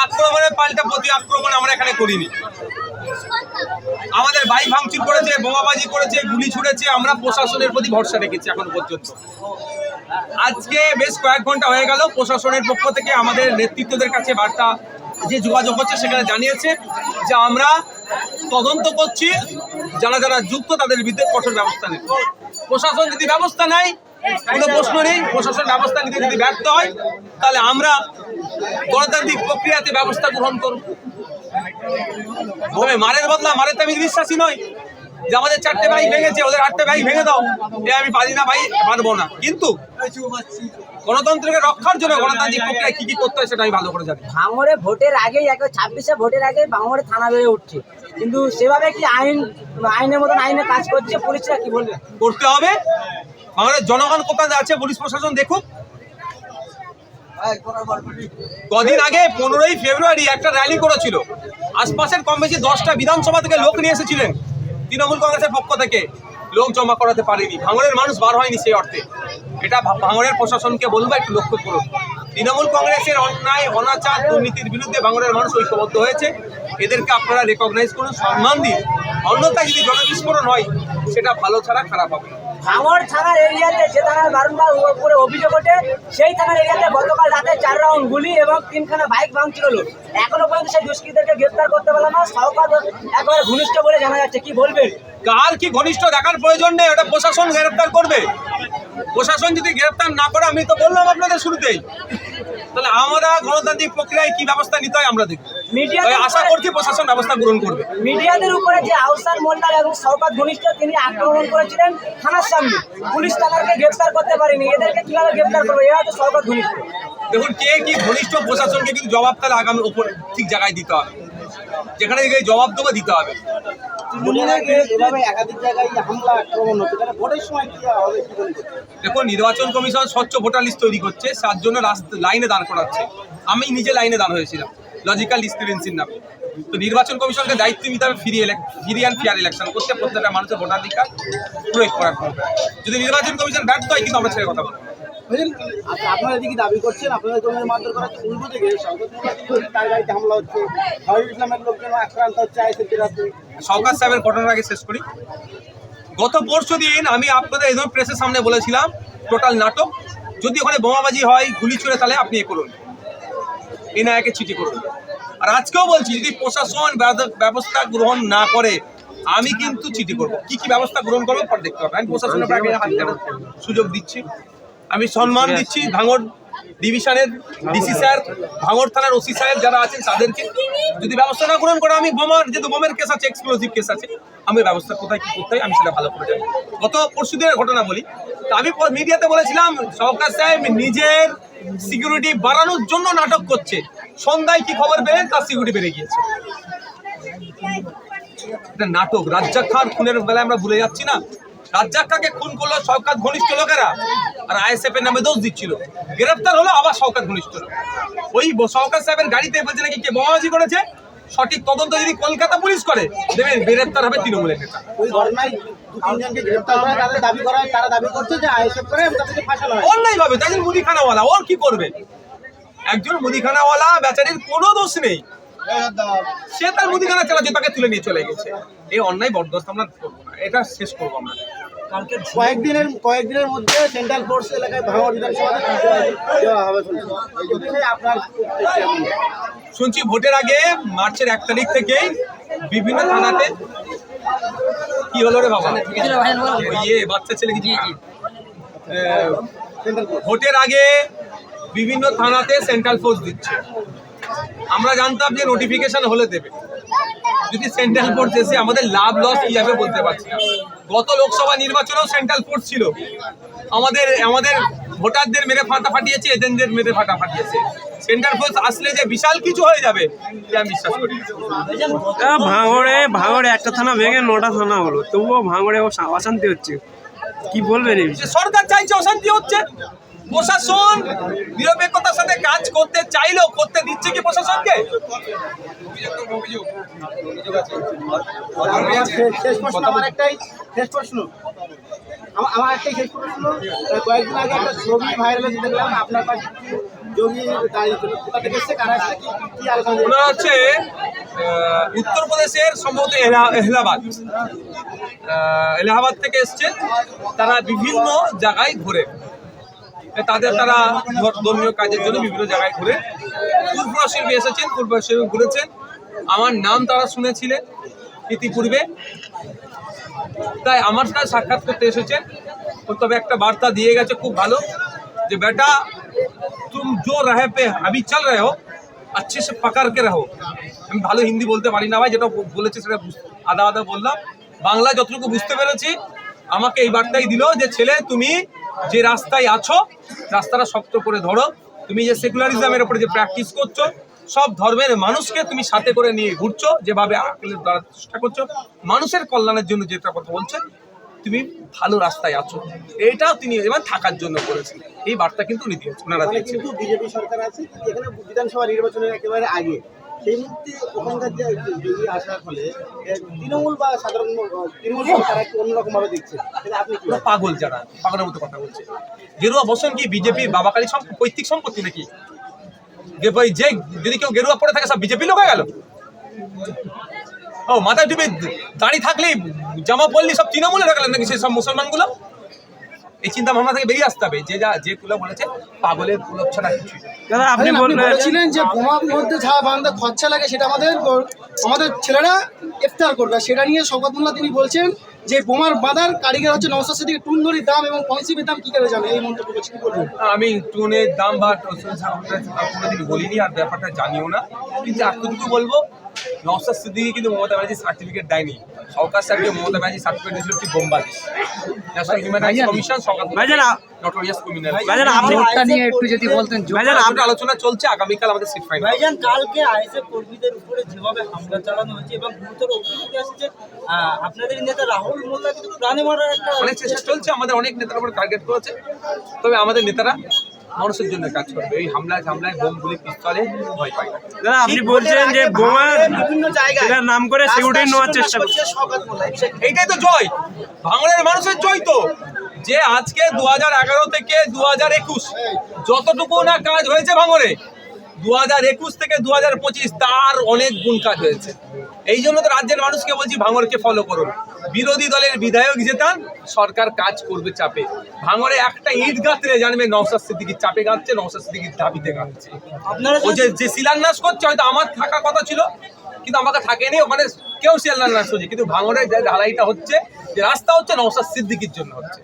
আক্রমণের পাল্টা প্রতি আক্রমণ আমরা এখানে করিনি। আমাদের বাইক ভাঙচুর করেছে, বোমাবাজি করেছে, গুলি ছুড়েছে, আমরা প্রশাসনের প্রতি ভরসা রেখেছি এখন পর্যন্ত। আজকে বেশ কয়েক ঘন্টা হয়ে গেল প্রশাসনের পক্ষ থেকে আমাদের নেতৃত্বদের কাছে বার্তা যে যোগাযোগ হচ্ছে, সেখানে জানিয়েছে যে আমরা তদন্ত করছি, যারা যারা যুক্ত তাদের বিরুদ্ধে কঠোর ব্যবস্থা নেব। প্রশাসন যদি ব্যবস্থা নেয় কোনো প্রশ্ন নেই, প্রশাসন ব্যবস্থা নিতে যদি ব্যর্থ হয় তাহলে আমরা গণতান্ত্রিক প্রক্রিয়াতে ব্যবস্থা গ্রহণ করব। তবে মারের বদলা মারেতে আমি বিশ্বাসী নই যে আমাদের 4টে বাইক ভেঙেছে, ওদের 8টে বাইক ভেঙে দাও, আমি পারি না ভাই, পারবো না। কিন্তু গণতন্ত্রকে রক্ষার জন্য গণতান্ত্রিক প্রক্রিয়া কি কি করতে হয় সেটা আমি ভালো করে জানি। ভাঙড়ে ভোটের আগেই 26শে ভোটের আগে ভাঙড়ে থানা বেড়ে উঠছে, কিন্তু সেভাবে কি আইনের মতন আইনে কাজ করছে পুলিশরা, কি বলবে? করতে হবে। আমাদের জনগণ কোথায় আছে পুলিশ প্রশাসন দেখুক। কদিন আগে 15ই ফেব্রুয়ারি একটা র্যালি করেছিল, আশপাশের কম বেশি 10টা বিধানসভা থেকে লোক নিয়ে এসেছিলেন, তৃণমূল কংগ্রেসের পক্ষ থেকে লোক জমা করাতে পারেনি, ভাঙড়ের মানুষ বার হয়নি সেই অর্থে। এটা ভাঙড়ের প্রশাসনকে বলবো একটু লক্ষ্য করুন। তৃণমূল কংগ্রেসের অন্যায় অনাচার দুর্নীতির বিরুদ্ধে ভাঙড়ের মানুষ ঐক্যবদ্ধ হয়েছে, এদেরকে আপনারা রেকগনাইজ করুন, সম্মান দিন। অন্যথায় যদি জনবিস্ফোরণ হয় সেটা ভালো ছাড়া খারাপ হবে। ভাঙড় থানার এরিয়াতে যে থানার বারংবার উপরে অভিযোগ ওঠে, সেই থানার এরিয়াতে গতকাল রাতে 4 রাউন্ড গুলি এবং 3খানা বাইক ভাঙচুর হলো। এখনো পর্যন্ত সেই দুষ্কৃতীদেরকে গ্রেপ্তার করতে পারলাম না। সরকার একবারে ঘনিষ্ঠ বলে জানা যাচ্ছে, কি বলবেন? কার কি ঘনিষ্ঠ দেখার প্রয়োজন নেই, ওটা প্রশাসন গ্রেপ্তার করবে। প্রশাসন যদি গ্রেপ্তার না করে, আমি তো বললাম আপনাদের শুরুতেই, তাহলে আমরা গণতান্ত্রিক প্রক্রিয়ায় কি ব্যবস্থা নিতে হয় আমরা দেখব। আশা করছি প্রশাসন ব্যবস্থা গ্রহণ করবে। মিডিয়াদের উপরে যে আহসান মোল্লার এবং শওকত ঘনিষ্ঠ, তিনি আক্রমণ করেছিলেন থানার সামনে, পুলিশ তাদেরকে গ্রেপ্তার করতে পারেনি। এদেরকে কিভাবে গ্রেপ্তার করবে? এরা তো শওকত ঘনিষ্ঠ। দেখুন, কে কি ঘনিষ্ঠ, প্রশাসনকে কিন্তু জবাব তাহলে আগামী উপর ঠিক জায়গায় দিতে হবে, যেখানে জবাব দেবো দিতে হবে। দেখুন, নির্বাচন কমিশন স্বচ্ছ ভোটার লিস্ট তৈরি করছে, তার জন্য লাইনে দাঁড় করাচ্ছে। আমি নিজে লাইনে দাঁড় হয়েছিলাম লজিক্যাল ডিসক্রিপেন্সির নামে। তো নির্বাচন কমিশনকে দায়িত্ব নিতে হবে ফ্রি অ্যান্ড ফেয়ার ইলেকশন করতে, প্রত্যেকটা মানুষের ভোটাধিকার প্রয়োগ করার ক্ষমতা। যদি নির্বাচন কমিশন ব্যর্থ হয়, কিন্তু আমরা ছেড়ে কথা বলবো। আপনারা এদিকে দাবি করছেন আপনাদের জমির মারধর করা হচ্ছে, উল্টো থেকে তার গাড়িতে হামলা হচ্ছে, শহীদুল ইসলামের লোকজন আক্রান্ত হচ্ছে আইসিপির হাতে। শওকত সাহেবের ঘটনার আগে শেষ করি। গত পরশুদিন আমি আপনাদের একদম প্রেসের সামনে বলেছিলাম টোটাল নাটক। যদি ওখানে বোমাবাজি হয়, গুলি ছুড়ে, তাহলে আপনি করুন, এনআইএকে চিঠি করুন। আর আজকেও বলছি, যদি প্রশাসন ব্যবস্থা গ্রহণ না করে, আমি কিন্তু চিঠি করবো। কি কি ব্যবস্থা গ্রহণ করবো পর দেখতে হবে। আমি প্রশাসনের সুযোগ দিচ্ছি, আমি সম্মান দিচ্ছি ভাঙড় ডিভিশনের ডিসি স্যার, ভাঙড় থানার ওসি সাহেব যারা আছেন তাদেরকে। যদি ব্যবস্থা না গ্রহণ করে, আমি যেহেতু বোমের কেস আছে, এক্সপ্লোসিভ কেস আছে, আমি ব্যবস্থা কোথায় কি করতে হয় আমি সেটা ভালো করে জানি। গত পরশুদিনের ঘটনা বলি, আমি মিডিয়াতে বলেছিলাম শওকত সাহেব নিজের সিকিউরিটি বাড়ানোর জন্য নাটক করছে। সন্ধ্যায় কি খবর পেলেন, তার সিকিউরিটি বেড়ে গিয়েছে। এটা নাটক। রাজ্জাক খান খুনের বেলায় আমরা ভুলে যাচ্ছি না। রাজ্জাক খানকে খুন করলো শওকত ঘনিষ্ঠ লোকেরা, আর আইএসএফ এর নামে দোষ দিচ্ছিল। গ্রেপ্তার হলো আবার শওকত ঘনিষ্ঠ লোক। ওই শওকত সাহেবের গাড়িতে বলছে নাকি কে বোমাবাজি করেছে। সঠিক তদন্ত যদি কলকাতা পুলিশ করে, দেবেন গ্রেপ্তার হবে তৃণমূলের নেতা। ওই ঘটনায় 2-3 জনকে গ্রেপ্তার করে, তাদের দাবি করা হয়, তারা দাবি করছে যে আইএসএফ করে তাদেরকে ফাঁসানো হয় অন্যায় ভাবে। তাই মুদিখানাওয়ালা, ওর কি করবে? একজন মুদিখানাওয়ালা বেচারির কোনো দোষ নেই, সে তার মুদিখানা চালাচ্ছে, তাকে তুলে নিয়ে চলে গেছে। এই অন্যায় বরদাস্ত আমরা করবো না, এটা শেষ করবো আমরা। কয়েকদিনের মধ্যে সেন্ট্রাল ফোর্স এলাকায় ভাঙড় বিধানসভাতে দেওয়া হবে আপনার শুনছি ভোটের আগে মার্চের 1 তারিখ থেকে বিভিন্ন থানাতে কি হলো রে বাবা, বাচ্চা ছেলে কি ভোটের আগে বিভিন্ন থানাতে সেন্ট্রাল ফোর্স দিচ্ছে। আমরা জানতাম যে নোটিফিকেশন হলে দেবে। যদি সেন্ট্রাল ফোর্স এসে আমাদের লাভ লস কি যাবে বলতে পারছি না। গত লোকসভা নির্বাচনেও সেন্ট্রাল ফোর্স ছিল, আমাদের ভোটারদের মেরে ফাটিয়েছে, এজেন্টদের মেরে ফাটিয়েছে। সেন্ট্রাল ফোর্স আসলে যে বিশাল কিছু হয়ে যাবে আমি বিশ্বাস করি। ভাঙড়ে একটা থানা ভেঙে 9টা থানা হলো, তবুও ভাঙড়ে অশান্তি হচ্ছে, কি বলবেন? সরকার চাইছে, অশান্তি হচ্ছে। প্রশাসন নিরপেক্ষতার সাথে কাজ করতে চাইলেও করতে দিচ্ছে কি প্রশাসনকে? আমার একটাই শেষ প্রশ্ন, কয়েকদিন আগে একটা ছবি ভাইরাল হয়েছে, দেখলাম আপনার পাশে যোগী দাঁড়িয়েছিল, কোথা থেকে এসছে, কারা এসছে, কি আলোচনা ওনারা হচ্ছে উত্তরপ্রদেশের সম্ভবত এলাহাবাদ থেকে এসছেন। তারা বিভিন্ন জায়গায় ঘুরে, তারা ধর্মীয় কাজের জন্য বিভিন্ন জায়গায় ঘুরে। পূর্বশিল্পী এসেছেন, পূর্বশিল্পী ঘুরেছেন। আমার নাম তারা শুনেছিলেন ইতিপূর্বে, তাই আমার সাথে সাক্ষাৎ করতে এসেছেন। তবে একটা বার্তা দিয়ে গেছে খুব ভালো, যে বেটা তুম জো রাহে পে আবি চল রহে হো अच्छे से पकड़ के रहो। আমি ভালো হিন্দি বলতে পারি না ভাই, যেটা বলেছে সেটা আদা আদা বললাম। বাংলা যতটুকু বুঝতে পেরেছি, আমাকে এই বার্তাই দিল যে ছেলে তুমি যে রাস্তায় আছো রাস্তাটা শক্ত করে ধরো। তুমি যে সেকুলারিজমের উপরে যে প্র্যাকটিস করছো, সব ধর্মের মানুষকে তুমি সাথে করে নিয়ে ঘুরছো, যেভাবে আকেলের দ্বারা চেষ্টা করছো, মানুষের কল্যাণের জন্য যেটা কথা বলছে, তুমি ভালো রাস্তায় আছো। এটাও তিনি এবার থাকার জন্য করেছেন। এই বার্তা কিন্তু উনি দিয়েছেন, ওনারা মানে দিয়েছেন। কিন্তু বিজেপি সরকার আছে এখানে বিধানসভা নির্বাচনের একেবারে আগে, সেই মুহূর্তে ওখানকার যে যোগী আসার ফলে তৃণমূল বা সাধারণ তৃণমূল তারা একটু অন্যরকম ভাবে দেখছে, সেটা আপনি কি ওরা পাগল, যারা পাগলের মতো কথা বলছে। গেরুয়া বসন কি বিজেপির বাবাকালী পৈতৃক সম্পত্তি নাকি? যে যদি কেউ গেরুয়া পরে থাকে সব বিজেপি লোক হয়ে গেল? ও মাথায় টুপি দাঁড়িয়ে থাকলেই জামা পড়লি সব তৃণমূলে ঢাকলেন নাকি সেই সব মুসলমানগুলো? এই চিন্তা ভাবনা থেকে বেরিয়ে আসতে হবে। যে কুলো বলেছে পাগলের কুলো ছাড়া কিছুই না। দাদা আপনি বলেছিলেন যে বোমার মধ্যে যা বান্ধা খরচা লাগে সেটা আমাদের ছেলেরা ইফতার করবে, সেটা নিয়ে শওকতুল্লাহ তিনি বলছেন যে বোমার বাঁধার কারিগর হচ্ছে নওশাদ সিদ্দিকী। টুনদুরির দাম এবং পঞ্চিমের দাম কি করে জানে, এই মন্তব্য করছে, কি বলবেন? আমি টুনের দাম বা কোনোদিন বলিনি, আর ব্যাপারটা জানিও না। কিন্তু এতটুকু বলবো, নওশাদ সিদ্দিকী কিন্তু মমতা ব্যানার্জি সার্টিফিকেট দেয়নি। সরকার সাহেবকে মমতা ব্যানার্জি সার্টিফিকেট দিয়েছিল একটি বোমবাজি। National Human Rights Commission notorious criminal. আলোচনা চলছে, আগামীকাল আমাদের সিট ফাইনাল। ভাইজান, কালকে আইএসএফ কর্মীদের উপরে যেভাবে হামলা চালানো হয়েছে এবং গুরুতর অভিযোগ আসছে, আপনাদের নেতা রাহুল মোল্লা কিন্তু প্রাণে মারার একটা অনেক চেষ্টা চলছে, আমাদের অনেক নেতার উপরে টার্গেট করেছে। তবে আমাদের নেতারা মানুষের জন্য কাজ করবে, এই হামলায় বোম গুলি পিস্তলে ভয় পায় না। দাদা আপনি বলছেন যে বোমার বিভিন্ন জায়গায় সেটার নাম করে সিকিউরিটি নেওয়ার চেষ্টা করছে। শওকতুল্লাহ এইটাই তো জয়, ভাঙড়ের মানুষের জয় তো, যে আজকে 2011 থেকে 2021 যতটুকু না কাজ হয়েছে ভাঙড়ে, 2021 থেকে 2025 তার অনেক গুণ কাজ হয়েছে। এই জন্য তো রাজ্যের মানুষকে বলছি ভাঙড়কে ফলো করুন। বিরোধী দলের বিধায়ক জেতান, সরকার কাজ করবে চাপে। ভাঙড়ে একটা ইট গাঁথলে জানবে নওশাদ সিদ্দিকীর চাপে গাঁথছে, নওশাদ সিদ্দিকীর দাবিতে গাঁথছে। আপনারা ও যে শিলান্যাস করছে, হয়তো আমার থাকার কথা ছিল কিন্তু আমাকে থাকেনি, ওখানে কেউ শিলান্যাস করছে, কিন্তু ভাঙড়ে যে ঢালাইটা হচ্ছে, যে রাস্তা হচ্ছে, নওশাদ সিদ্দিকীর জন্য হচ্ছে।